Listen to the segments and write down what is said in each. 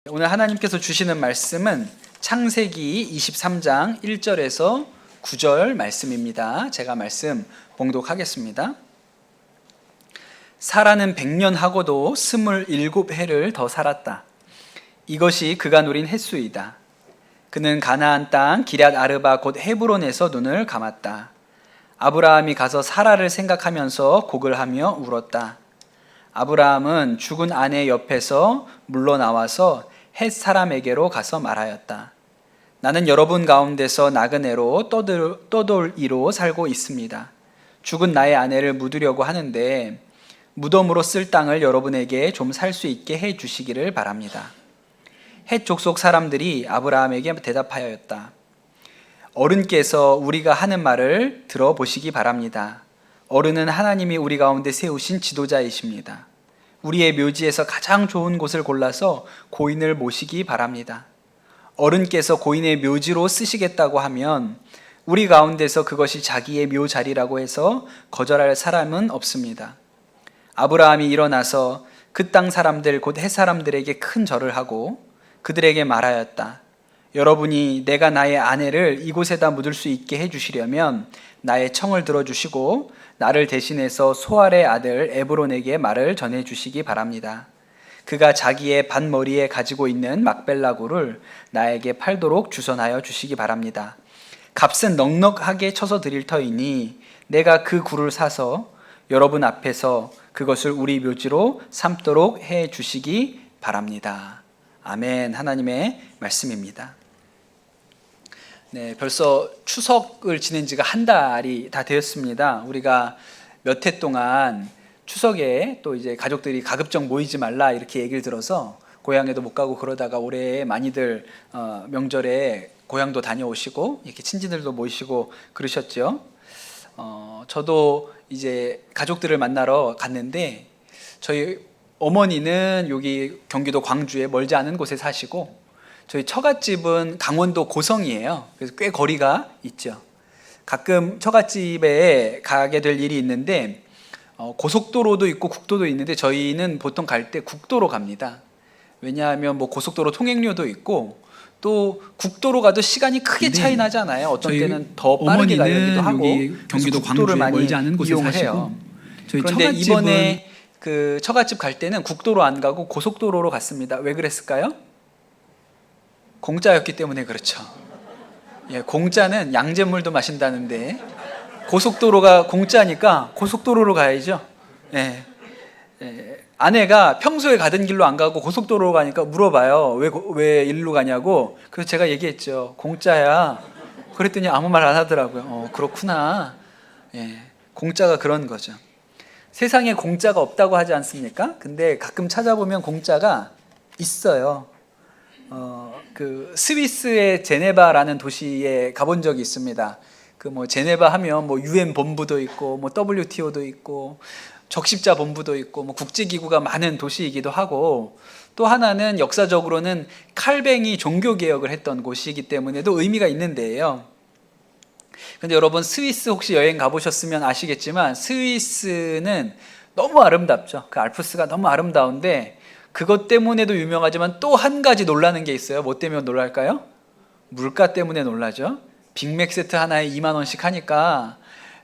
오늘 하나님께서 주시는 말씀은 창세기 23장 1절에서 9절 말씀입니다. 제가 말씀 봉독하겠습니다. 사라는 100년 하고도 27해를 더 살았다. 이것이 그가 누린 횟수이다. 그는 가나안 땅 기럇 아르바 곧 헤브론에서 눈을 감았다. 아브라함이 가서 사라를 생각하면서 곡을 하며 울었다. 아브라함은 죽은 아내 옆에서 물러나와서 헷 사람에게로 가서 말하였다. 나는 여러분 가운데서 나그네로 떠돌이로 살고 있습니다. 죽은 나의 아내를 묻으려고 하는데 무덤으로 쓸 땅을 여러분에게 좀 살 수 있게 해 주시기를 바랍니다. 헷 족속 사람들이 아브라함에게 대답하였다. 어른께서 우리가 하는 말을 들어보시기 바랍니다. 어른은 하나님이 우리 가운데 세우신 지도자이십니다. 우리의 묘지에서 가장 좋은 곳을 골라서 고인을 모시기 바랍니다. 어른께서 고인의 묘지로 쓰시겠다고 하면 우리 가운데서 그것이 자기의 묘 자리라고 해서 거절할 사람은 없습니다. 아브라함이 일어나서 그 땅 사람들 곧 헷 사람들에게 큰 절을 하고 그들에게 말하였다. 여러분이 내가 나의 아내를 이곳에다 묻을 수 있게 해주시려면 나의 청을 들어주시고 나를 대신해서 소알의 아들 에브론에게 말을 전해주시기 바랍니다. 그가 자기의 밭머리에 가지고 있는 막벨라굴을 나에게 팔도록 주선하여 주시기 바랍니다. 값은 넉넉하게 쳐서 드릴 터이니 내가 그 굴을 사서 여러분 앞에서 그것을 우리 묘지로 삼도록 해 주시기 바랍니다. 아멘. 하나님의 말씀입니다. 네, 벌써 추석을 지낸 지가 한 달이 다 되었습니다. 우리가 몇 해 동안 추석에 또 이제 가족들이 가급적 모이지 말라 이렇게 얘기를 들어서 고향에도 못 가고 그러다가 올해 많이들 명절에 고향도 다녀오시고 이렇게 친지들도 모이시고 그러셨죠. 저도 이제 가족들을 만나러 갔는데 저희 어머니는 여기 경기도 광주에 멀지 않은 곳에 사시고 저희 처갓집은 강원도 고성이에요. 그래서 꽤 거리가 있죠. 가끔 처갓집에 가게 될 일이 있는데 고속도로도 있고 국도도 있는데 저희는 보통 갈 때 국도로 갑니다. 왜냐하면 뭐 고속도로 통행료도 있고 또 국도로 가도 시간이 크게 차이 나잖아요. 어떤 때는 더 빠르게 가기도 하고 경기도 국도를 광주에 많이 멀지 않은 곳에 이용을 사시고 해요. 저희 그런데 처갓집은 이번에 그 처갓집 갈 때는 국도로 안 가고 고속도로로 갔습니다. 왜 그랬을까요? 공짜였기 때문에 그렇죠. 예, 공짜는 양잿물도 마신다는데 고속도로가 공짜니까 고속도로로 가야죠. 예, 아내가 평소에 가던 길로 안 가고 고속도로로 가니까 물어봐요. 왜 일로 가냐고. 그래서 제가 얘기했죠. 공짜야. 그랬더니 아무 말 안 하더라고요. 그렇구나. 예, 공짜가 그런 거죠. 세상에 공짜가 없다고 하지 않습니까? 근데 가끔 찾아보면 공짜가 있어요. 그 스위스의 제네바라는 도시에 가본 적이 있습니다. 그 뭐 제네바 하면 뭐 UN 본부도 있고 뭐 WTO도 있고 적십자 본부도 있고 뭐 국제기구가 많은 도시이기도 하고 또 하나는 역사적으로는 칼뱅이 종교 개혁을 했던 곳이기 때문에도 의미가 있는 데예요. 근데 여러분 스위스 혹시 여행 가보셨으면 아시겠지만 스위스는 너무 아름답죠. 그 알프스가 너무 아름다운데 그것 때문에도 유명하지만 또 한 가지 놀라는 게 있어요. 뭐 때문에 놀랄까요? 물가 때문에 놀라죠. 빅맥 세트 하나에 2만 원씩 하니까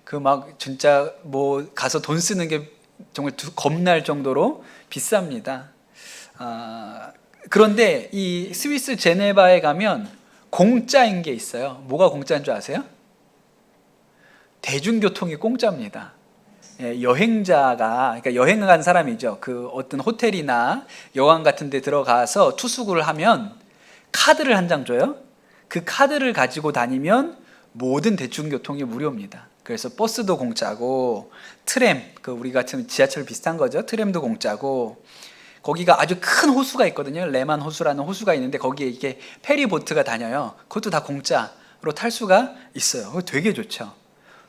그 막 진짜 뭐 가서 돈 쓰는 게 정말 겁날 정도로 비쌉니다. 그런데 이 스위스 제네바에 가면 공짜인 게 있어요. 뭐가 공짜인 줄 아세요? 대중교통이 공짜입니다. 여행자가, 그러니까 여행 간 사람이죠. 그 어떤 호텔이나 여관 같은 데 들어가서 투숙을 하면 카드를 한 장 줘요. 그 카드를 가지고 다니면 모든 대중교통이 무료입니다. 그래서 버스도 공짜고 트램, 그 우리 같은 지하철 비슷한 거죠. 트램도 공짜고 거기가 아주 큰 호수가 있거든요. 레만 호수라는 호수가 있는데 거기에 이렇게 페리보트가 다녀요. 그것도 다 공짜로 탈 수가 있어요. 되게 좋죠.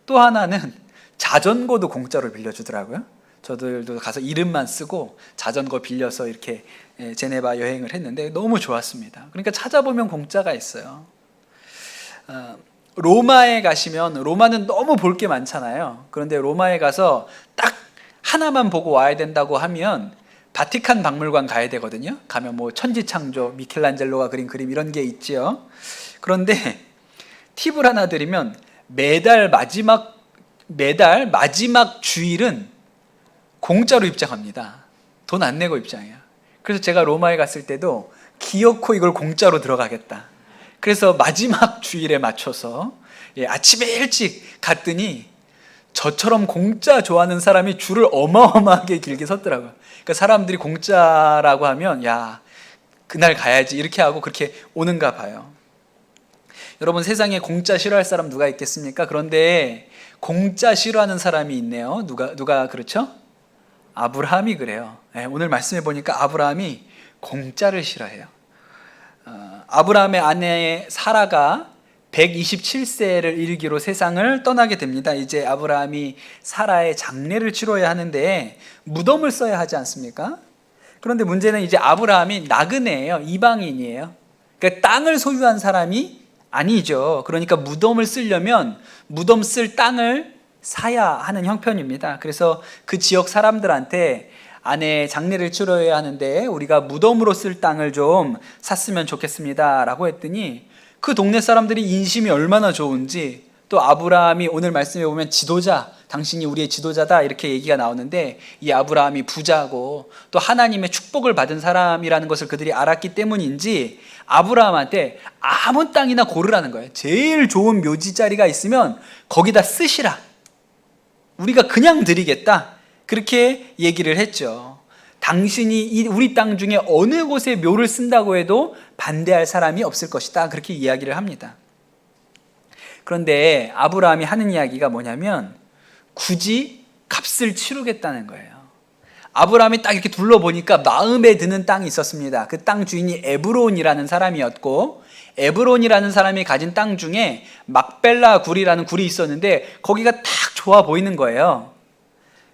또 하나는 자전거도 공짜로 빌려주더라고요. 저들도 가서 이름만 쓰고 자전거 빌려서 이렇게 제네바 여행을 했는데 너무 좋았습니다. 그러니까 찾아보면 공짜가 있어요. 로마에 가시면 로마는 너무 볼 게 많잖아요. 그런데 로마에 가서 딱 하나만 보고 와야 된다고 하면 바티칸 박물관 가야 되거든요. 가면 뭐 천지창조, 미켈란젤로가 그린 그림 이런 게 있지요. 그런데 팁을 하나 드리면 매달 마지막 주일은 공짜로 입장합니다. 돈 안 내고 입장해요. 그래서 제가 로마에 갔을 때도 기어코 이걸 공짜로 들어가겠다. 그래서 마지막 주일에 맞춰서 아침에 일찍 갔더니 저처럼 공짜 좋아하는 사람이 줄을 어마어마하게 길게 섰더라고요. 그러니까 사람들이 공짜라고 하면 야, 그날 가야지 이렇게 하고 그렇게 오는가 봐요. 여러분, 세상에 공짜 싫어할 사람 누가 있겠습니까? 그런데 공짜 싫어하는 사람이 있네요. 누가 그렇죠? 아브라함이 그래요. 오늘 말씀해 보니까 아브라함이 공짜를 싫어해요. 아브라함의 아내 사라가 127세를 일기로 세상을 떠나게 됩니다. 이제 아브라함이 사라의 장례를 치러야 하는데 무덤을 써야 하지 않습니까? 그런데 문제는 이제 아브라함이 나그네예요. 이방인이에요. 그러니까 땅을 소유한 사람이 아니죠. 그러니까 무덤을 쓰려면 무덤 쓸 땅을 사야 하는 형편입니다. 그래서 그 지역 사람들한테 아내 장례를 치러야 하는데 우리가 무덤으로 쓸 땅을 좀 샀으면 좋겠습니다 라고 했더니 그 동네 사람들이 인심이 얼마나 좋은지, 또 아브라함이 오늘 말씀에 보면 지도자, 당신이 우리의 지도자다 이렇게 얘기가 나오는데 이 아브라함이 부자고 또 하나님의 축복을 받은 사람이라는 것을 그들이 알았기 때문인지 아브라함한테 아무 땅이나 고르라는 거예요. 제일 좋은 묘지 자리가 있으면 거기다 쓰시라, 우리가 그냥 드리겠다, 그렇게 얘기를 했죠. 당신이 우리 땅 중에 어느 곳에 묘를 쓴다고 해도 반대할 사람이 없을 것이다, 그렇게 이야기를 합니다. 그런데 아브라함이 하는 이야기가 뭐냐면 굳이 값을 치르겠다는 거예요. 아브라함이 딱 이렇게 둘러보니까 마음에 드는 땅이 있었습니다. 그 땅 주인이 에브론이라는 사람이었고, 에브론이라는 사람이 가진 땅 중에 막벨라 굴이라는 굴이 있었는데 거기가 딱 좋아 보이는 거예요.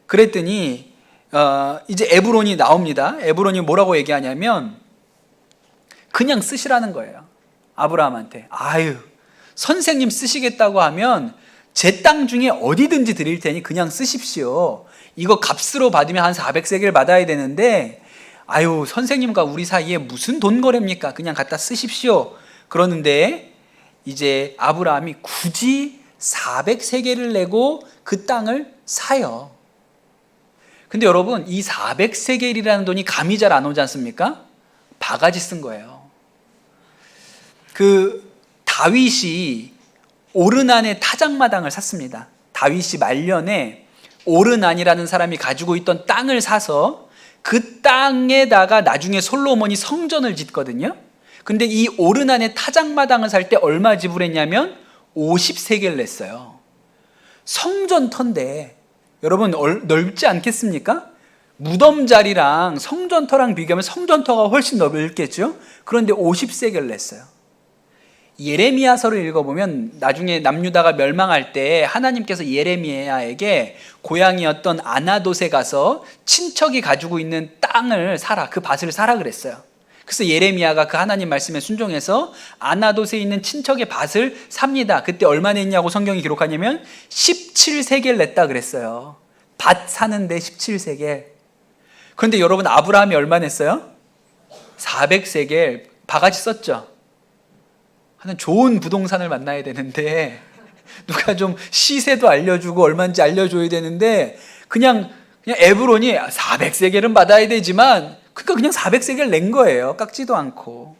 그랬더니 이제 에브론이 나옵니다. 에브론이 뭐라고 얘기하냐면 그냥 쓰시라는 거예요. 아브라함한테. 아유, 선생님 쓰시겠다고 하면 제 땅 중에 어디든지 드릴 테니 그냥 쓰십시오. 이거 값으로 받으면 한 400세겔 받아야 되는데 아유, 선생님과 우리 사이에 무슨 돈 거래입니까? 그냥 갖다 쓰십시오. 그러는데 이제 아브라함이 굳이 400세겔을 내고 그 땅을 사요. 근데 여러분, 이 400세겔이라는 돈이 감이 잘 안 오지 않습니까? 바가지 쓴 거예요. 그 다윗이 오르난의 타작마당을 샀습니다. 다윗이 말년에 오르난이라는 사람이 가지고 있던 땅을 사서 그 땅에다가 나중에 솔로몬이 성전을 짓거든요. 근데 이 오르난의 타작마당을 살 때 얼마 지불했냐면 50세겔 냈어요. 성전터인데 여러분 넓지 않겠습니까? 무덤 자리랑 성전터랑 비교하면 성전터가 훨씬 넓겠죠? 그런데 50세겔 냈어요. 예레미야서를 읽어보면 나중에 남유다가 멸망할 때 하나님께서 예레미야에게 고향이었던 아나돗에 가서 친척이 가지고 있는 땅을 사라, 그 밭을 사라 그랬어요. 그래서 예레미야가 그 하나님 말씀에 순종해서 아나돗에 있는 친척의 밭을 삽니다. 그때 얼마 냈냐고 성경이 기록하냐면 17세겔 냈다 그랬어요. 밭 사는데 17세겔. 그런데 여러분, 아브라함이 얼마 냈어요? 400세겔. 바가지 썼죠. 하는 좋은 부동산을 만나야 되는데 누가 좀 시세도 알려주고 얼마인지 알려줘야 되는데 그냥 에브론이 400세겔은 받아야 되지만 그러니까 그냥 400세겔 낸 거예요. 깎지도 않고.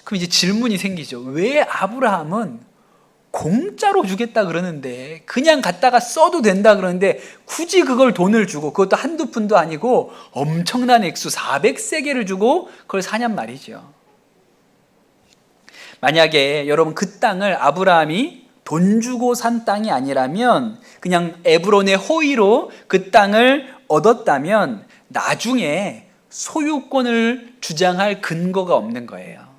그럼 이제 질문이 생기죠. 왜 아브라함은 공짜로 주겠다 그러는데, 그냥 갖다가 써도 된다 그러는데 굳이 그걸 돈을 주고, 그것도 한두 푼도 아니고 엄청난 액수 400세겔을 주고 그걸 사냔 말이죠. 만약에 여러분 그 땅을 아브라함이 돈 주고 산 땅이 아니라면, 그냥 에브론의 호의로 그 땅을 얻었다면 나중에 소유권을 주장할 근거가 없는 거예요.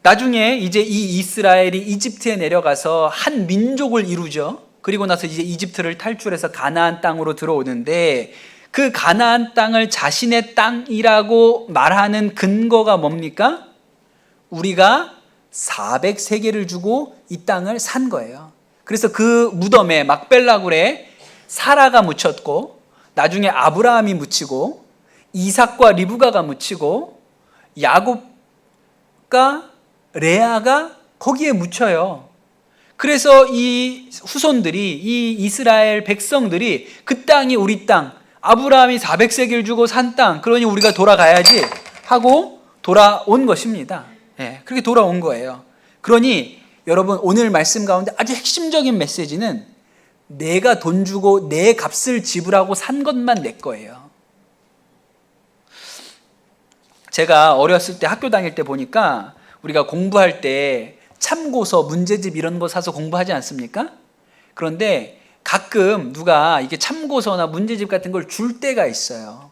나중에 이제 이 이스라엘이 이집트에 내려가서 한 민족을 이루죠. 그리고 나서 이제 이집트를 탈출해서 가나안 땅으로 들어오는데, 그 가나안 땅을 자신의 땅이라고 말하는 근거가 뭡니까? 우리가 400세겔을 주고 이 땅을 산 거예요. 그래서 그 무덤에, 막벨라굴에 사라가 묻혔고, 나중에 아브라함이 묻히고, 이삭과 리브가가 묻히고, 야곱과 레아가 거기에 묻혀요. 그래서 이 후손들이, 이 이스라엘 백성들이 그 땅이 우리 땅, 아브라함이 400세기를 주고 산 땅, 그러니 우리가 돌아가야지 하고 돌아온 것입니다. 예, 그렇게 돌아온 거예요. 그러니 여러분, 오늘 말씀 가운데 아주 핵심적인 메시지는 내가 돈 주고 내 값을 지불하고 산 것만 내 거예요. 제가 어렸을 때 학교 다닐 때 보니까 우리가 공부할 때 참고서, 문제집 이런 거 사서 공부하지 않습니까? 그런데 가끔 누가 이게 참고서나 문제집 같은 걸 줄 때가 있어요.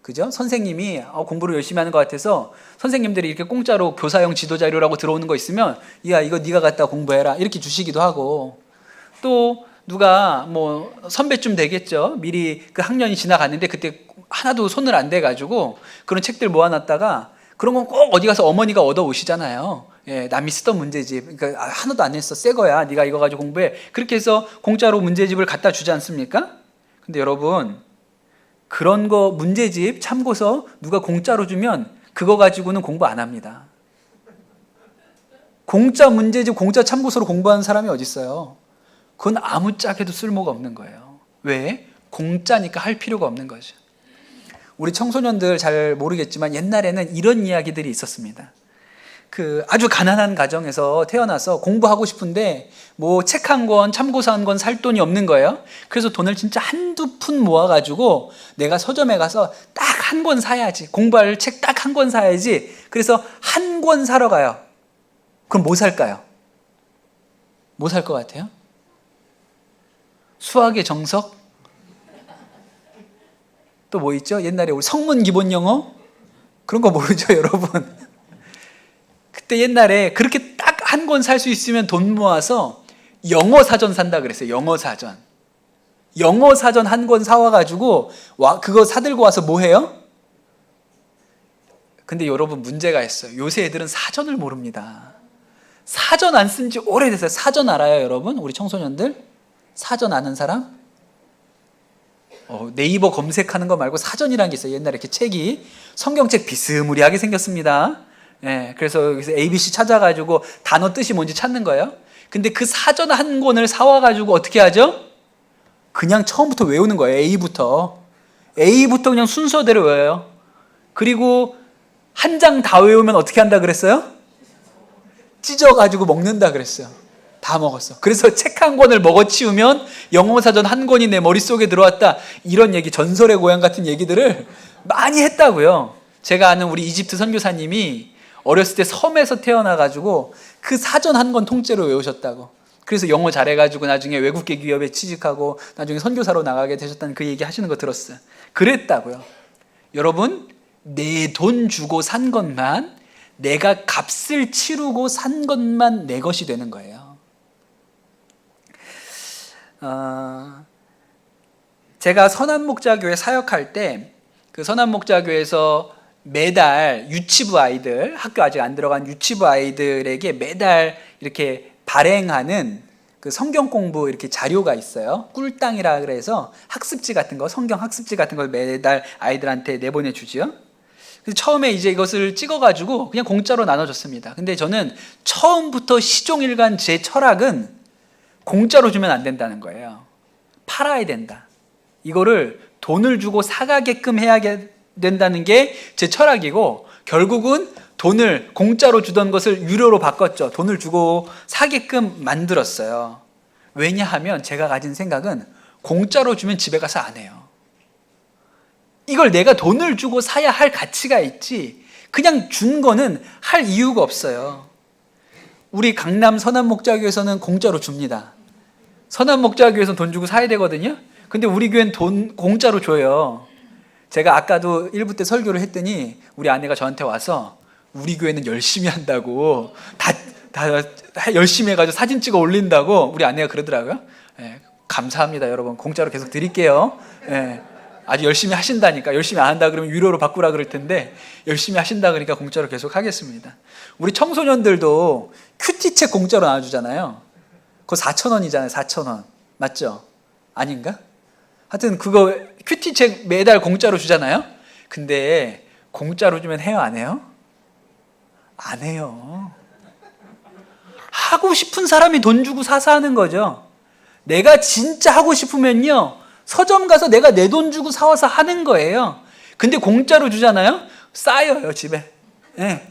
그죠? 선생님이 공부를 열심히 하는 것 같아서 선생님들이 이렇게 공짜로 교사용 지도 자료라고 들어오는 거 있으면, 야, 이거 네가 갖다 공부해라, 이렇게 주시기도 하고, 또 누가 뭐 선배쯤 되겠죠. 미리 그 학년이 지나갔는데 그때 하나도 손을 안 대가지고 그런 책들 모아놨다가, 그런 건 꼭 어디 가서 어머니가 얻어 오시잖아요. 예, 남이 쓰던 문제집, 그러니까 하나도 안 했어, 새 거야, 네가 이거 가지고 공부해, 그렇게 해서 공짜로 문제집을 갖다 주지 않습니까? 근데 여러분, 그런 거 문제집, 참고서 누가 공짜로 주면 그거 가지고는 공부 안 합니다. 공짜 문제집, 공짜 참고서로 공부하는 사람이 어디 있어요? 그건 아무짝에도 쓸모가 없는 거예요. 왜? 공짜니까 할 필요가 없는 거죠. 우리 청소년들 잘 모르겠지만 옛날에는 이런 이야기들이 있었습니다. 그 아주 가난한 가정에서 태어나서 공부하고 싶은데 뭐 책 한 권, 참고서 한 권 살 돈이 없는 거예요. 그래서 돈을 진짜 한두 푼 모아가지고 내가 서점에 가서 딱 한 권 사야지, 공부할 책 딱 한 권 사야지. 그래서 한 권 사러 가요. 그럼 뭐 살까요? 뭐 살 것 같아요? 수학의 정석? 또 뭐 있죠? 옛날에 우리 성문 기본 영어? 그런 거 모르죠, 여러분? 그때 옛날에 그렇게 딱 한 권 살 수 있으면 돈 모아서 영어 사전 산다 그랬어요. 영어 사전. 영어 사전 한 권 사와가지고 그거 사들고 와서 뭐 해요? 근데 여러분, 문제가 있어요. 요새 애들은 사전을 모릅니다. 사전 안 쓴 지 오래됐어요. 사전 알아요, 여러분? 우리 청소년들? 사전 아는 사람? 네이버 검색하는 거 말고 사전이라는 게 있어요. 옛날에 이렇게 책이, 성경책 비스무리하게 생겼습니다. 예, 그래서 여기서 ABC 찾아가지고 단어 뜻이 뭔지 찾는 거예요. 근데 그 사전 한 권을 사와가지고 어떻게 하죠? 그냥 처음부터 외우는 거예요. A부터 그냥 순서대로 외워요. 그리고 한 장 다 외우면 어떻게 한다 그랬어요? 찢어가지고 먹는다 그랬어요. 다 먹었어. 그래서 책 한 권을 먹어치우면 영어사전 한 권이 내 머릿속에 들어왔다. 이런 얘기, 전설의 고향 같은 얘기들을 많이 했다고요. 제가 아는 우리 이집트 선교사님이 어렸을 때 섬에서 태어나가지고 그 사전 한 권 통째로 외우셨다고. 그래서 영어 잘해가지고 나중에 외국계 기업에 취직하고 나중에 선교사로 나가게 되셨다는 그 얘기 하시는 거 들었어요. 그랬다고요. 여러분, 내 돈 주고 산 것만, 내가 값을 치르고 산 것만 내 것이 되는 거예요. 제가 선한목자교회 사역할 때 그 선한목자교회에서 매달 유치부 아이들, 학교 아직 안 들어간 유치부 아이들에게 매달 이렇게 발행하는 그 성경 공부 이렇게 자료가 있어요. 꿀땅이라 그래서 학습지 같은 거, 성경 학습지 같은 걸 매달 아이들한테 내보내 주지요. 그래서 처음에 이제 이것을 찍어가지고 그냥 공짜로 나눠줬습니다. 근데 저는 처음부터 시종일관 제 철학은 공짜로 주면 안 된다는 거예요. 팔아야 된다. 이거를 돈을 주고 사가게끔 해야 된다는 게 제 철학이고, 결국은 돈을 공짜로 주던 것을 유료로 바꿨죠. 돈을 주고 사게끔 만들었어요. 왜냐하면 제가 가진 생각은 공짜로 주면 집에 가서 안 해요. 이걸 내가 돈을 주고 사야 할 가치가 있지, 그냥 준 거는 할 이유가 없어요. 우리 강남 선한목자교회에서는 공짜로 줍니다. 선한목자교회에서는 돈 주고 사야 되거든요. 근데 우리 교회는 돈 공짜로 줘요. 제가 아까도 1부 때 설교를 했더니 우리 아내가 저한테 와서 우리 교회는 열심히 한다고, 다 열심히 해가지고 사진 찍어 올린다고 우리 아내가 그러더라고요. 예, 감사합니다, 여러분. 공짜로 계속 드릴게요. 예, 아주 열심히 하신다니까. 열심히 안 한다 그러면 유료로 바꾸라 그럴 텐데 열심히 하신다 그러니까 공짜로 계속 하겠습니다. 우리 청소년들도 큐티책 공짜로 나눠주잖아요. 그거 4,000원이잖아요. 4,000원. 맞죠? 아닌가? 하여튼 그거 큐티책 매달 공짜로 주잖아요. 근데 공짜로 주면 해요, 안 해요? 안 해요. 하고 싶은 사람이 돈 주고 사서 하는 거죠. 내가 진짜 하고 싶으면요, 서점 가서 내가 내 돈 주고 사와서 하는 거예요. 근데 공짜로 주잖아요? 쌓여요, 집에. 예.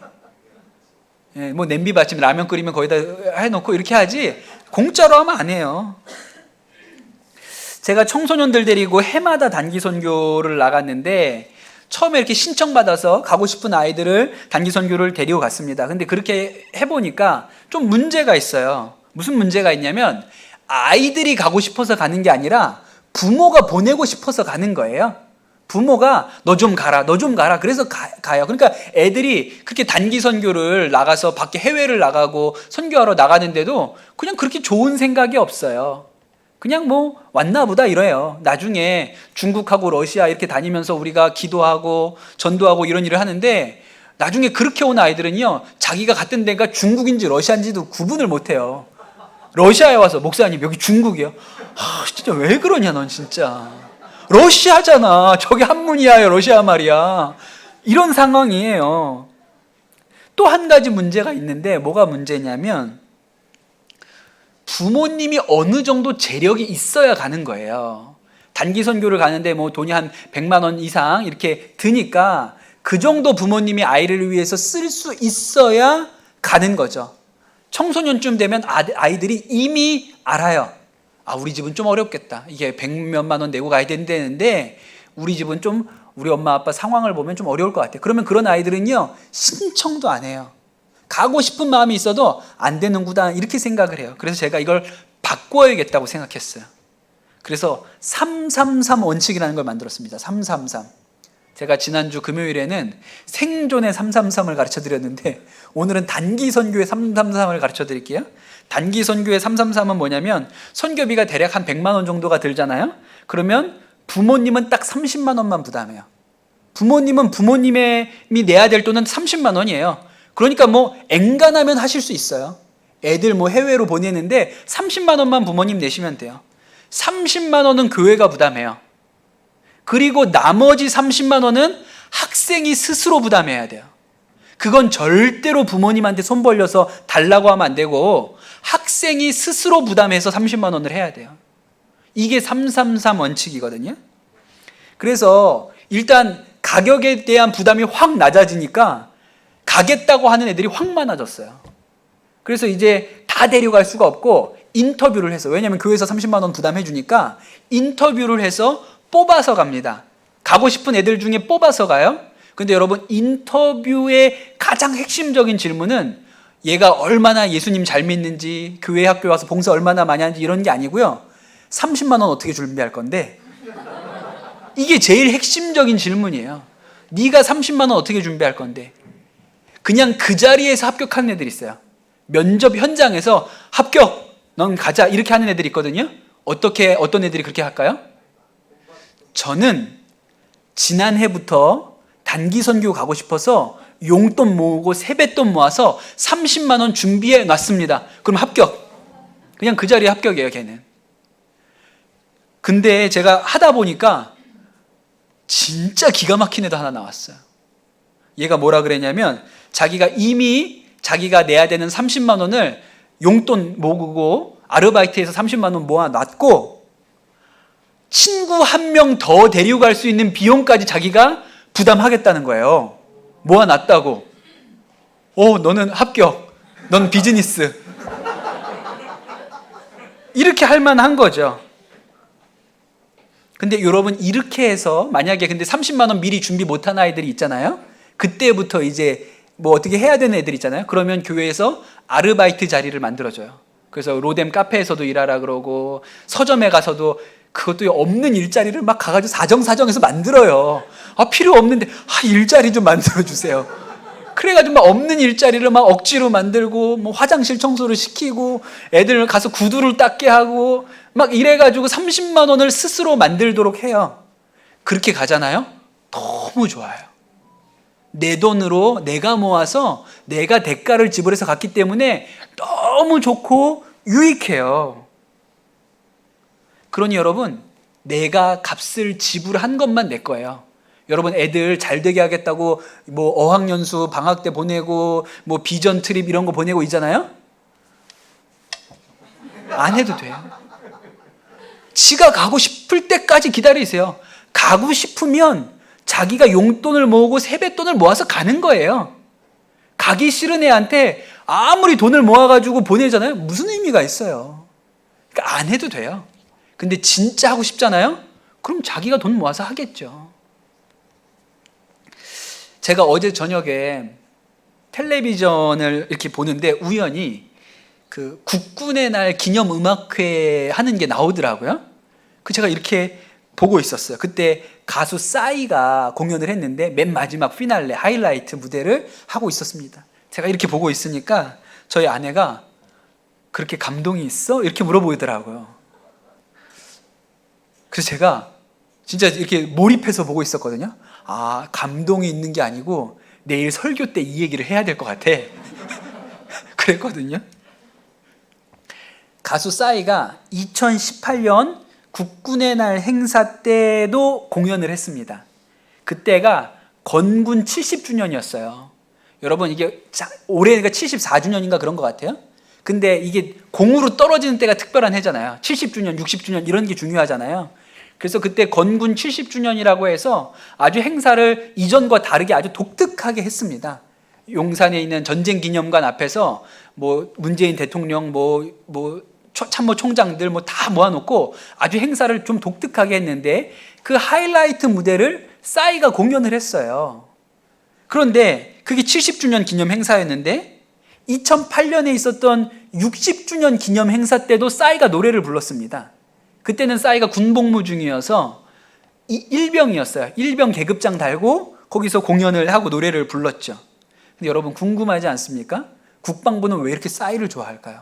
예, 뭐 냄비 받침 라면 끓이면 거기다 해놓고 이렇게 하지, 공짜로 하면 안 해요. 제가 청소년들 데리고 해마다 단기 선교를 나갔는데, 처음에 이렇게 신청받아서 가고 싶은 아이들을 단기 선교를 데리고 갔습니다. 근데 그렇게 해보니까 좀 문제가 있어요. 무슨 문제가 있냐면, 아이들이 가고 싶어서 가는 게 아니라 부모가 보내고 싶어서 가는 거예요. 부모가 너 좀 가라, 너 좀 가라. 그래서 가요. 그러니까 애들이 그렇게 단기 선교를 나가서 밖에 해외를 나가고 선교하러 나가는데도 그냥 그렇게 좋은 생각이 없어요. 그냥 뭐 왔나 보다 이래요. 나중에 중국하고 러시아 이렇게 다니면서 우리가 기도하고 전도하고 이런 일을 하는데, 나중에 그렇게 온 아이들은요, 자기가 갔던 데가 중국인지 러시아인지도 구분을 못해요. 러시아에 와서 목사님 여기 중국이요? 진짜 왜 그러냐 넌 진짜. 러시아잖아. 저기 한문이야 러시아 말이야. 이런 상황이에요. 또 한 가지 문제가 있는데, 뭐가 문제냐면 부모님이 어느 정도 재력이 있어야 가는 거예요. 단기 선교를 가는데 뭐 돈이 한 100만 원 이상 이렇게 드니까 그 정도 부모님이 아이를 위해서 쓸 수 있어야 가는 거죠. 청소년쯤 되면 아이들이 이미 알아요. 우리 집은 좀 어렵겠다. 이게 100몇만 원 내고 가야 된다는데 우리 집은 좀 우리 엄마 아빠 상황을 보면 좀 어려울 것 같아. 그러면 그런 아이들은요, 신청도 안 해요. 가고 싶은 마음이 있어도 안 되는구나 이렇게 생각을 해요. 그래서 제가 이걸 바꿔야겠다고 생각했어요. 그래서 333 원칙이라는 걸 만들었습니다. 333. 제가 지난주 금요일에는 생존의 333을 가르쳐 드렸는데, 오늘은 단기 선교의 333을 가르쳐 드릴게요. 단기 선교의 333은 뭐냐면, 선교비가 대략 한 100만 원 정도가 들잖아요. 그러면 부모님은 딱 30만 원만 부담해요. 부모님은 부모님이 내야 될 돈은 30만 원이에요. 그러니까 뭐 엔간하면 하실 수 있어요. 애들 뭐 해외로 보내는데 30만 원만 부모님 내시면 돼요. 30만 원은 교회가 부담해요. 그리고 나머지 30만 원은 학생이 스스로 부담해야 돼요. 그건 절대로 부모님한테 손 벌려서 달라고 하면 안 되고, 학생이 스스로 부담해서 30만 원을 해야 돼요. 이게 333 원칙이거든요. 그래서 일단 가격에 대한 부담이 확 낮아지니까 가겠다고 하는 애들이 확 많아졌어요. 그래서 이제 다 데려갈 수가 없고 인터뷰를 해서, 왜냐하면 교회에서 30만 원 부담해 주니까 인터뷰를 해서 뽑아서 갑니다. 가고 싶은 애들 중에 뽑아서 가요. 근데 여러분, 인터뷰의 가장 핵심적인 질문은 얘가 얼마나 예수님 잘 믿는지, 교회 학교 와서 봉사 얼마나 많이 하는지 이런 게 아니고요, 30만 원 어떻게 준비할 건데, 이게 제일 핵심적인 질문이에요. 네가 30만 원 어떻게 준비할 건데. 그냥 그 자리에서 합격하는 애들이 있어요. 면접 현장에서 합격, 넌 가자 이렇게 하는 애들이 있거든요. 어떤 애들이 그렇게 할까요? 저는 지난해부터 단기 선교 가고 싶어서 용돈 모으고 세뱃돈 모아서 30만 원 준비해 놨습니다. 그럼 합격. 그냥 그 자리에 합격이에요, 걔는. 근데 제가 하다 보니까 진짜 기가 막힌 애도 하나 나왔어요. 얘가 뭐라 그랬냐면, 자기가 이미 자기가 내야 되는 30만 원을 용돈 모으고 아르바이트해서 30만 원 모아놨고, 친구 한 명 더 데리고 갈 수 있는 비용까지 자기가 부담하겠다는 거예요. 모아놨다고. 너는 합격. 넌 비즈니스. 이렇게 할 만한 거죠. 근데 여러분, 이렇게 해서 만약에 근데 30만 원 미리 준비 못한 아이들이 있잖아요. 그때부터 이제 뭐 어떻게 해야 되는 애들 있잖아요. 그러면 교회에서 아르바이트 자리를 만들어줘요. 그래서 로뎀 카페에서도 일하라 그러고, 서점에 가서도 그것도 없는 일자리를 막 가가지고 사정사정해서 만들어요. 필요 없는데 일자리 좀 만들어주세요. 그래가지고 막 없는 일자리를 막 억지로 만들고, 뭐 화장실 청소를 시키고, 애들 가서 구두를 닦게 하고, 막 이래가지고 30만 원을 스스로 만들도록 해요. 그렇게 가잖아요. 너무 좋아요. 내 돈으로 내가 모아서 내가 대가를 지불해서 갔기 때문에 너무 좋고 유익해요. 그러니 여러분, 내가 값을 지불한 것만 내 거예요. 여러분 애들 잘 되게 하겠다고 뭐 어학연수 방학 때 보내고 뭐 비전 트립 이런 거 보내고 있잖아요. 안 해도 돼요. 지가 가고 싶을 때까지 기다리세요. 가고 싶으면 자기가 용돈을 모으고 세뱃돈을 모아서 가는 거예요. 가기 싫은 애한테 아무리 돈을 모아가지고 보내잖아요. 무슨 의미가 있어요. 그러니까 안 해도 돼요. 근데 진짜 하고 싶잖아요. 그럼 자기가 돈 모아서 하겠죠. 제가 어제 저녁에 텔레비전을 이렇게 보는데 우연히 그 국군의 날 기념음악회 하는 게 나오더라고요. 그 제가 이렇게 보고 있었어요. 그때 가수 싸이가 공연을 했는데 맨 마지막 피날레 하이라이트 무대를 하고 있었습니다. 제가 이렇게 보고 있으니까 저희 아내가 그렇게 감동이 있어? 이렇게 물어보더라고요. 그래서 제가 진짜 이렇게 몰입해서 보고 있었거든요. 아, 감동이 있는 게 아니고 내일 설교 때 이 얘기를 해야 될 것 같아. 그랬거든요. 가수 싸이가 2018년 국군의 날 행사 때도 공연을 했습니다. 그때가 건군 70주년이었어요. 여러분 이게 올해가 74주년인가 그런 것 같아요. 근데 이게 공으로 떨어지는 때가 특별한 해잖아요. 70주년, 60주년 이런 게 중요하잖아요. 그래서 그때 건군 70주년이라고 해서 아주 행사를 이전과 다르게 아주 독특하게 했습니다. 용산에 있는 전쟁기념관 앞에서 뭐 문재인 대통령 참모 총장들 다 모아놓고 아주 행사를 좀 독특하게 했는데 그 하이라이트 무대를 싸이가 공연을 했어요. 그런데 그게 70주년 기념 행사였는데 2008년에 있었던 60주년 기념 행사 때도 싸이가 노래를 불렀습니다. 그때는 싸이가 군복무 중이어서 일병이었어요. 일병 계급장 달고 거기서 공연을 하고 노래를 불렀죠. 근데 여러분 궁금하지 않습니까? 국방부는 왜 이렇게 싸이를 좋아할까요?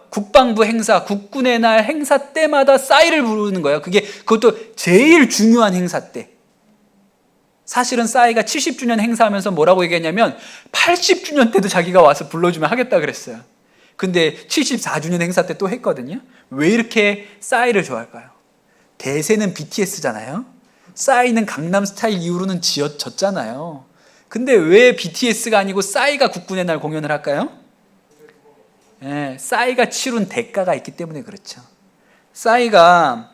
국방부 행사, 국군의 날 행사 때마다 싸이를 부르는 거예요. 그것도 제일 중요한 행사 때. 사실은 싸이가 70주년 행사하면서 뭐라고 얘기했냐면 80주년 때도 자기가 와서 불러주면 하겠다 그랬어요. 근데 74주년 행사 때 또 했거든요. 왜 이렇게 싸이를 좋아할까요? 대세는 BTS잖아요. 싸이는 강남스타일 이후로는 지어졌잖아요. 근데 왜 BTS가 아니고 싸이가 국군의 날 공연을 할까요? 싸이가 치룬 대가가 있기 때문에 그렇죠. 싸이가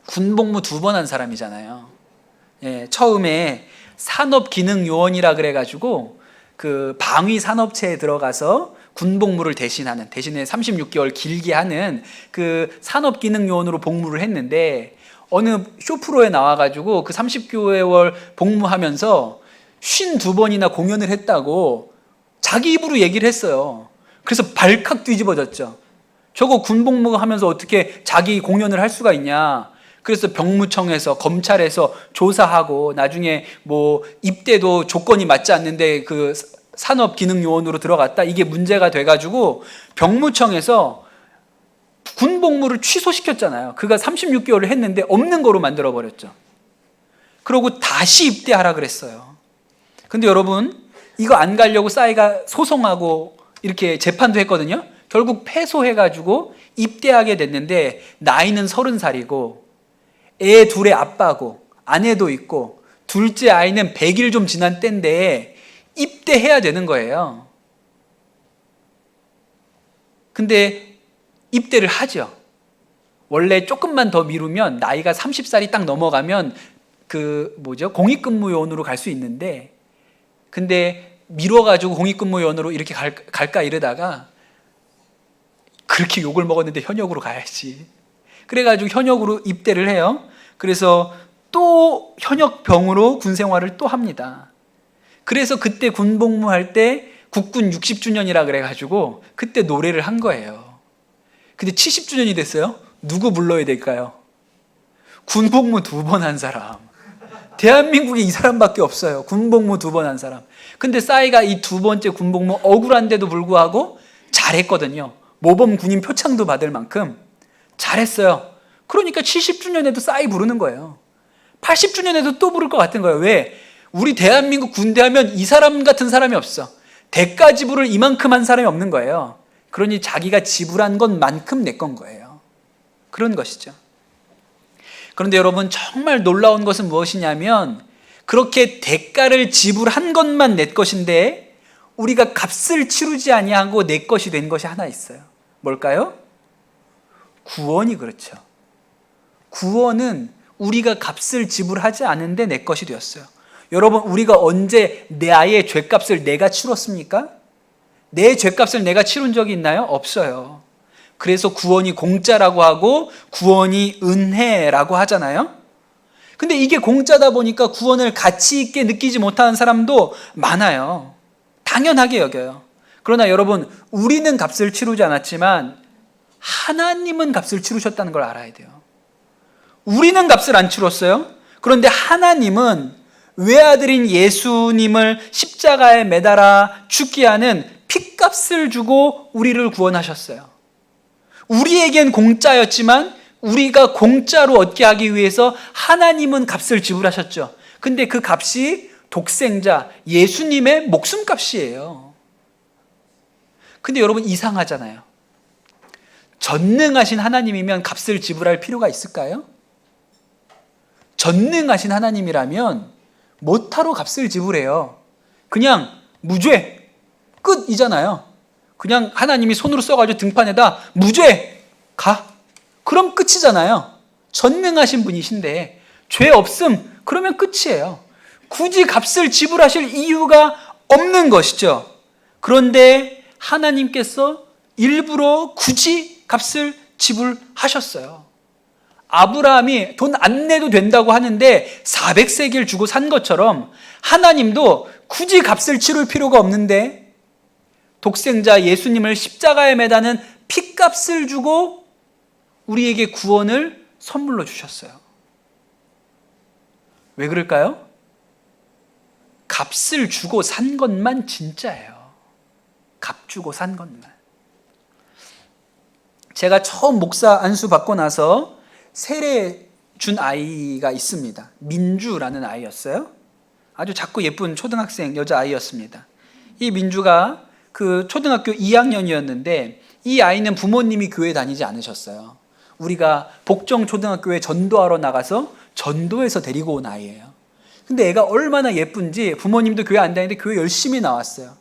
군복무 2번 한 사람이잖아요. 처음에 산업기능요원이라 그래가지고 그 방위 산업체에 들어가서 군복무를 대신에 36개월 길게 하는 그 산업기능요원으로 복무를 했는데 어느 쇼프로에 나와가지고 그 30개월 복무하면서 52번이나 공연을 했다고 자기 입으로 얘기를 했어요. 그래서 발칵 뒤집어졌죠. 저거 군복무 하면서 어떻게 자기 공연을 할 수가 있냐. 그래서 병무청에서 검찰에서 조사하고 나중에 뭐 입대도 조건이 맞지 않는데 그 산업기능요원으로 들어갔다. 이게 문제가 돼가지고 병무청에서 군복무를 취소시켰잖아요. 그가 36개월을 했는데 없는 거로 만들어버렸죠. 그러고 다시 입대하라 그랬어요. 근데 여러분 이거 안 가려고 싸이가 소송하고 이렇게 재판도 했거든요. 결국 패소해가지고 입대하게 됐는데 나이는 30살이고 애 둘의 아빠고 아내도 있고 둘째 아이는 100일 좀 지난 때인데 입대해야 되는 거예요. 근데 입대를 하죠. 원래 조금만 더 미루면 나이가 30살이 딱 넘어가면 공익근무요원으로 갈 수 있는데 근데 미뤄가지고 공익근무요원으로 이렇게 갈까 이러다가 그렇게 욕을 먹었는데 현역으로 가야지. 그래가지고 현역으로 입대를 해요. 그래서 또 현역병으로 군 생활을 또 합니다. 그래서 그때 군복무할 때 국군 60주년이라 그래가지고 그때 노래를 한 거예요. 근데 70주년이 됐어요. 누구 불러야 될까요? 군복무 2번 한 사람. 대한민국에 이 사람밖에 없어요. 군복무 2번 한 사람. 근데 싸이가 이 2번째 군복무 억울한데도 불구하고 잘했거든요. 모범 군인 표창도 받을 만큼 잘했어요. 그러니까 70주년에도 싸이 부르는 거예요. 80주년에도 또 부를 것 같은 거예요. 왜? 우리 대한민국 군대 하면 이 사람 같은 사람이 없어. 대가 지불을 이만큼 한 사람이 없는 거예요. 그러니 자기가 지불한 것만큼 내 건 거예요. 그런 것이죠. 그런데 여러분, 정말 놀라운 것은 무엇이냐면 그렇게 대가를 지불한 것만 내 것인데 우리가 값을 치르지 아니하고 내 것이 된 것이 하나 있어요. 뭘까요? 구원이. 그렇죠. 구원은 우리가 값을 지불하지 않은데 내 것이 되었어요. 여러분, 우리가 언제 나의 죄값을 내가 치렀습니까? 내 죄값을 내가 치른 적이 있나요? 없어요. 그래서 구원이 공짜라고 하고 구원이 은혜라고 하잖아요. 근데 이게 공짜다 보니까 구원을 가치 있게 느끼지 못하는 사람도 많아요. 당연하게 여겨요. 그러나 여러분, 우리는 값을 치르지 않았지만 하나님은 값을 치르셨다는 걸 알아야 돼요. 우리는 값을 안 치렀어요. 그런데 하나님은 외아들인 예수님을 십자가에 매달아 죽게 하는 핏값을 주고 우리를 구원하셨어요. 우리에겐 공짜였지만 우리가 공짜로 얻게 하기 위해서 하나님은 값을 지불하셨죠. 근데 그 값이 독생자 예수님의 목숨값이에요. 근데 여러분, 이상하잖아요. 전능하신 하나님이면 값을 지불할 필요가 있을까요? 전능하신 하나님이라면 뭐하러 값을 지불해요? 그냥 무죄 끝이잖아요. 그냥 하나님이 손으로 써가지고 등판에다 무죄 가, 그럼 끝이잖아요. 전능하신 분이신데 죄 없음, 그러면 끝이에요. 굳이 값을 지불하실 이유가 없는 것이죠. 그런데 하나님께서 일부러 굳이 값을 지불하셨어요. 아브라함이 돈 안 내도 된다고 하는데 400세겔 주고 산 것처럼 하나님도 굳이 값을 치를 필요가 없는데 독생자 예수님을 십자가에 매다는 핏값을 주고 우리에게 구원을 선물로 주셨어요. 왜 그럴까요? 값을 주고 산 것만 진짜예요. 값 주고 산 것만. 제가 처음 목사 안수 받고 나서 세례 준 아이가 있습니다. 민주라는 아이였어요. 아주 작고 예쁜 초등학생 여자아이였습니다. 이 민주가 그 초등학교 2학년이었는데 이 아이는 부모님이 교회 다니지 않으셨어요. 우리가 복정초등학교에 전도하러 나가서 전도해서 데리고 온 아이예요. 근데 애가 얼마나 예쁜지 부모님도 교회 안 다니는데 교회 열심히 나왔어요.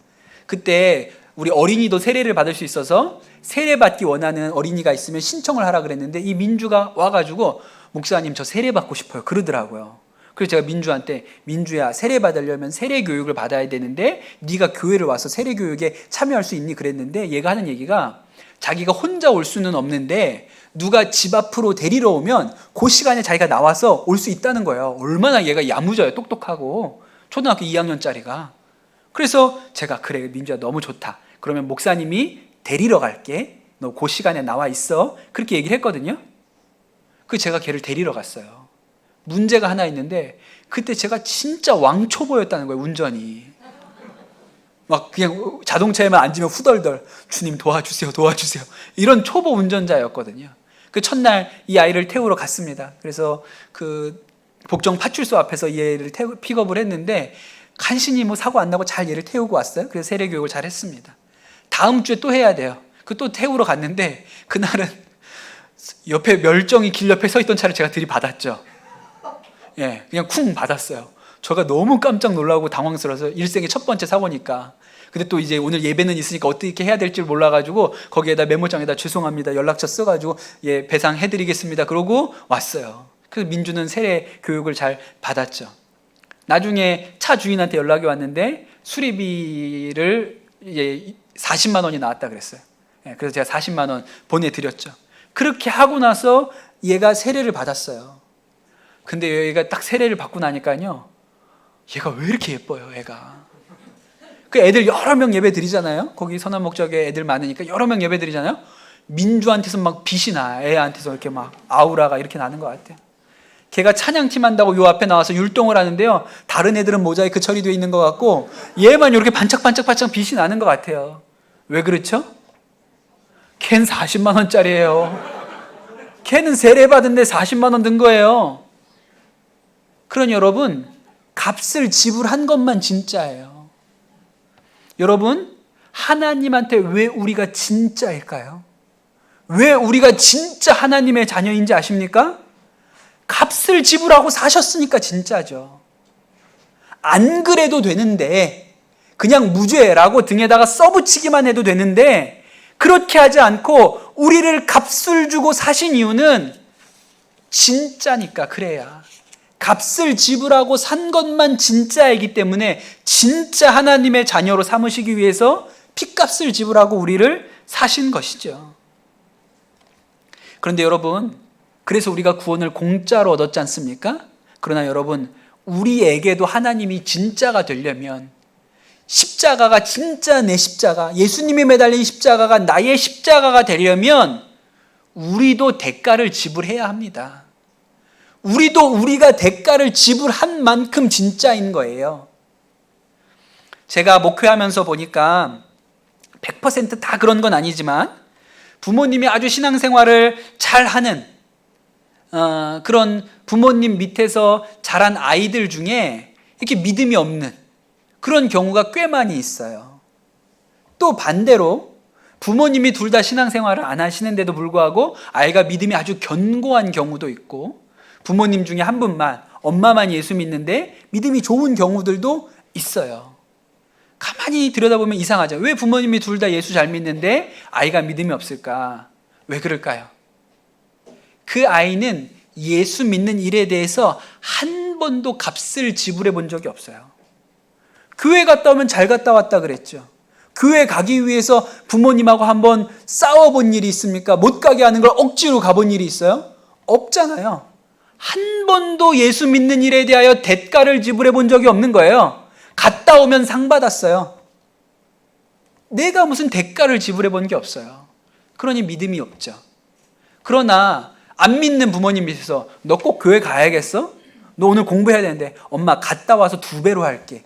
그때 우리 어린이도 세례를 받을 수 있어서 세례받기 원하는 어린이가 있으면 신청을 하라 그랬는데 이 민주가 와가지고 목사님 저 세례받고 싶어요 그러더라고요. 그래서 제가 민주한테 민주야, 세례받으려면 세례교육을 받아야 되는데 네가 교회를 와서 세례교육에 참여할 수 있니? 그랬는데 얘가 하는 얘기가 자기가 혼자 올 수는 없는데 누가 집 앞으로 데리러 오면 그 시간에 자기가 나와서 올 수 있다는 거예요. 얼마나 얘가 야무져요. 똑똑하고 초등학교 2학년짜리가. 그래서 제가 그래 민주야 너무 좋다. 그러면 목사님이 데리러 갈게. 너 그 시간에 나와 있어. 그렇게 얘기를 했거든요. 그 제가 걔를 데리러 갔어요. 문제가 하나 있는데 그때 제가 진짜 왕초보였다는 거예요. 운전이. 막 그냥 자동차에만 앉으면 후덜덜 주님 도와주세요 도와주세요 이런 초보 운전자였거든요. 그 첫날 이 아이를 태우러 갔습니다. 그래서 그 복정 파출소 앞에서 얘를 픽업을 했는데 간신히 뭐 사고 안 나고 잘 얘를 태우고 왔어요. 그래서 세례 교육을 잘 했습니다. 다음 주에 또 해야 돼요. 그 또 태우러 갔는데 그날은 옆에 멀쩡히 길 옆에 서 있던 차를 제가 들이받았죠. 예, 그냥 쿵 받았어요. 제가 너무 깜짝 놀라고 당황스러워서 일생의 첫 번째 사고니까. 근데 또 이제 오늘 예배는 있으니까 어떻게 해야 될지 몰라가지고 거기에다 메모장에다 죄송합니다 연락처 써가지고 예 배상해드리겠습니다 그러고 왔어요. 그래서 민주는 세례 교육을 잘 받았죠. 나중에 차 주인한테 연락이 왔는데 수리비를 이제 40만 원이 나왔다 그랬어요. 예, 그래서 제가 40만 원 보내드렸죠. 그렇게 하고 나서 얘가 세례를 받았어요. 근데 얘가 딱 세례를 받고 나니까요 얘가 왜 이렇게 예뻐요. 얘가 그 애들 여러 명 예배 드리잖아요. 거기 선한 목적에 애들 많으니까 여러 명 예배 드리잖아요. 민주한테서 막 빛이 나. 애한테서 이렇게 막 아우라가 이렇게 나는 것 같아요. 걔가 찬양팀 한다고 요 앞에 나와서 율동을 하는데요 다른 애들은 모자이크 처리되어 있는 것 같고 얘만 이렇게 반짝반짝 빛이 나는 것 같아요. 왜 그렇죠? 걘 40만 원짜리예요. 걔는 세례 받은데 40만 원 든 거예요. 그러니 여러분 값을 지불한 것만 진짜예요. 여러분 하나님한테 왜 우리가 진짜일까요? 왜 우리가 진짜 하나님의 자녀인지 아십니까? 값을 지불하고 사셨으니까 진짜죠. 안 그래도 되는데, 그냥 무죄라고 등에다가 써붙이기만 해도 되는데, 그렇게 하지 않고 우리를 값을 주고 사신 이유는 진짜니까. 그래야 값을 지불하고 산 것만 진짜이기 때문에 진짜 하나님의 자녀로 삼으시기 위해서 핏값을 지불하고 우리를 사신 것이죠. 그런데 여러분, 그래서 우리가 구원을 공짜로 얻었지 않습니까? 그러나 여러분, 우리에게도 하나님이 진짜가 되려면 십자가가 진짜 내 십자가, 예수님이 매달린 십자가가 나의 십자가가 되려면 우리도 대가를 지불해야 합니다. 우리도 우리가 대가를 지불한 만큼 진짜인 거예요. 제가 목회하면서 보니까 100% 다 그런 건 아니지만 부모님이 아주 신앙생활을 잘하는 그런 부모님 밑에서 자란 아이들 중에 이렇게 믿음이 없는 그런 경우가 꽤 많이 있어요. 또 반대로 부모님이 둘 다 신앙생활을 안 하시는데도 불구하고 아이가 믿음이 아주 견고한 경우도 있고, 부모님 중에 한 분만, 엄마만 예수 믿는데 믿음이 좋은 경우들도 있어요. 가만히 들여다보면 이상하죠. 왜 부모님이 둘 다 예수 잘 믿는데 아이가 믿음이 없을까? 왜 그럴까요? 그 아이는 예수 믿는 일에 대해서 한 번도 값을 지불해 본 적이 없어요. 교회 갔다 오면 잘 갔다 왔다 그랬죠. 교회 가기 위해서 부모님하고 한번 싸워본 일이 있습니까? 못 가게 하는 걸 억지로 가본 일이 있어요? 없잖아요. 한 번도 예수 믿는 일에 대하여 대가를 지불해 본 적이 없는 거예요. 갔다 오면 상 받았어요. 내가 무슨 대가를 지불해 본 게 없어요. 그러니 믿음이 없죠. 그러나 안 믿는 부모님 밑에서 너 꼭 교회 가야겠어? 너 오늘 공부해야 되는데 엄마 갔다 와서 2배로 할게.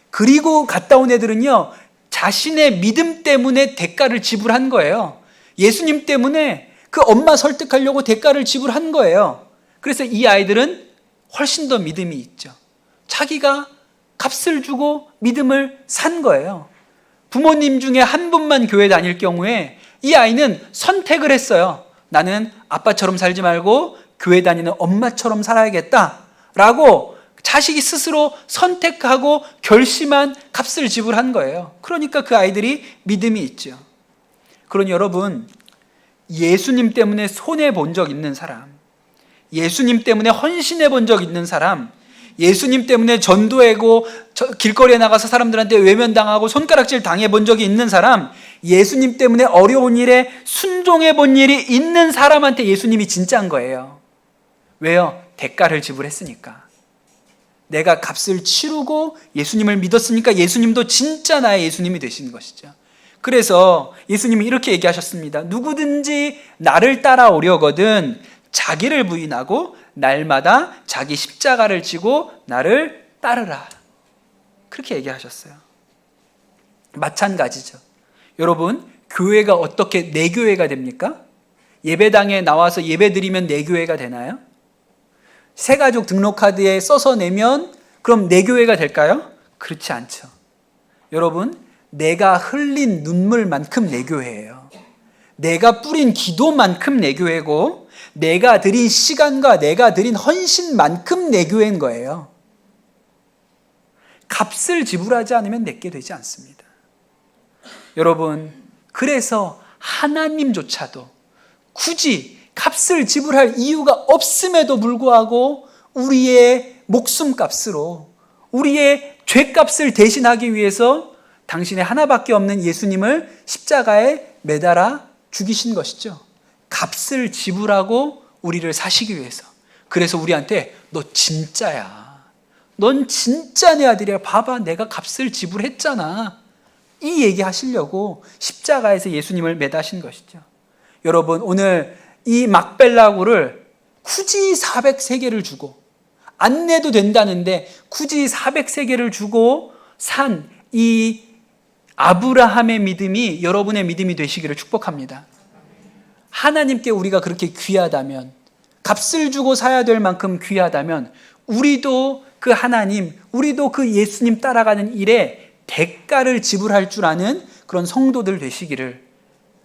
그리고 갔다 온 애들은요, 자신의 믿음 때문에 대가를 지불한 거예요. 예수님 때문에 그 엄마 설득하려고 대가를 지불한 거예요. 그래서 이 아이들은 훨씬 더 믿음이 있죠. 자기가 값을 주고 믿음을 산 거예요. 부모님 중에 한 분만 교회 다닐 경우에 이 아이는 선택을 했어요. 나는 아빠처럼 살지 말고 교회 다니는 엄마처럼 살아야겠다라고 자식이 스스로 선택하고 결심한 값을 지불한 거예요. 그러니까 그 아이들이 믿음이 있죠. 그러니 여러분, 예수님 때문에 손해본 적 있는 사람, 예수님 때문에 헌신해 본 적 있는 사람, 예수님 때문에 전도하고 길거리에 나가서 사람들한테 외면당하고 손가락질 당해 본 적이 있는 사람, 예수님 때문에 어려운 일에 순종해 본 일이 있는 사람한테 예수님이 진짜인 거예요. 왜요? 대가를 지불했으니까. 내가 값을 치르고 예수님을 믿었으니까 예수님도 진짜 나의 예수님이 되신 것이죠. 그래서 예수님이 이렇게 얘기하셨습니다. 누구든지 나를 따라오려거든 자기를 부인하고 날마다 자기 십자가를 지고 나를 따르라. 그렇게 얘기하셨어요. 마찬가지죠. 여러분, 교회가 어떻게 내 교회가 됩니까? 예배당에 나와서 예배 드리면 내 교회가 되나요? 새가족 등록카드에 써서 내면 그럼 내 교회가 될까요? 그렇지 않죠. 여러분, 내가 흘린 눈물만큼 내 교회예요. 내가 뿌린 기도만큼 내 교회고, 내가 드린 시간과 내가 드린 헌신만큼 내 교회인 거예요. 값을 지불하지 않으면 내게 되지 않습니다. 여러분, 그래서 하나님조차도 굳이 값을 지불할 이유가 없음에도 불구하고 우리의 목숨값으로 우리의 죄값을 대신하기 위해서 당신의 하나밖에 없는 예수님을 십자가에 매달아 죽이신 것이죠. 값을 지불하고 우리를 사시기 위해서. 그래서 우리한테 너 진짜야. 넌 진짜 내 아들이야. 봐봐, 내가 값을 지불했잖아. 이 얘기 하시려고 십자가에서 예수님을 매다신 것이죠. 여러분, 오늘 이 막벨라고를 굳이 400세겔을 주고 안 내도 된다는데 굳이 400세겔을 주고 산 이 아브라함의 믿음이 여러분의 믿음이 되시기를 축복합니다. 하나님께 우리가 그렇게 귀하다면, 값을 주고 사야 될 만큼 귀하다면 우리도 그 하나님, 우리도 그 예수님 따라가는 일에 대가를 지불할 줄 아는 그런 성도들 되시기를,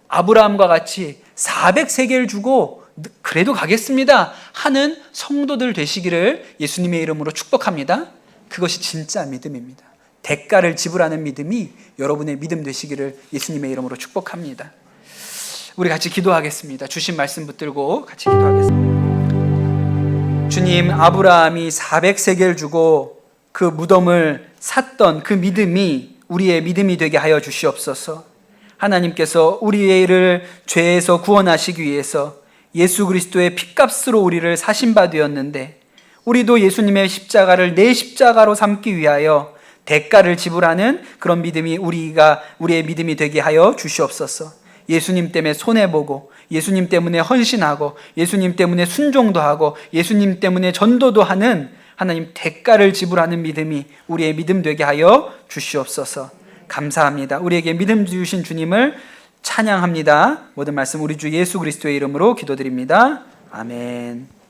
아브라함과 같이 400세겔 주고 그래도 가겠습니다 하는 성도들 되시기를 예수님의 이름으로 축복합니다. 그것이 진짜 믿음입니다. 대가를 지불하는 믿음이 여러분의 믿음 되시기를 예수님의 이름으로 축복합니다. 우리 같이 기도하겠습니다. 주신 말씀 붙들고 같이 기도하겠습니다. 주님, 아브라함이 400세겔 주고 그 무덤을 샀던 그 믿음이 우리의 믿음이 되게 하여 주시옵소서. 하나님께서 우리를 죄에서 구원하시기 위해서 예수 그리스도의 피값으로 우리를 사신 바 되었는데, 우리도 예수님의 십자가를 내 십자가로 삼기 위하여 대가를 지불하는 그런 믿음이 우리의 믿음이 되게 하여 주시옵소서. 예수님 때문에 손해보고, 예수님 때문에 헌신하고, 예수님 때문에 순종도 하고, 예수님 때문에 전도도 하는 하나님 대가를 지불하는 믿음이 우리의 믿음 되게 하여 주시옵소서. 감사합니다. 우리에게 믿음 주신 주님을 찬양합니다. 모든 말씀 우리 주 예수 그리스도의 이름으로 기도드립니다. 아멘.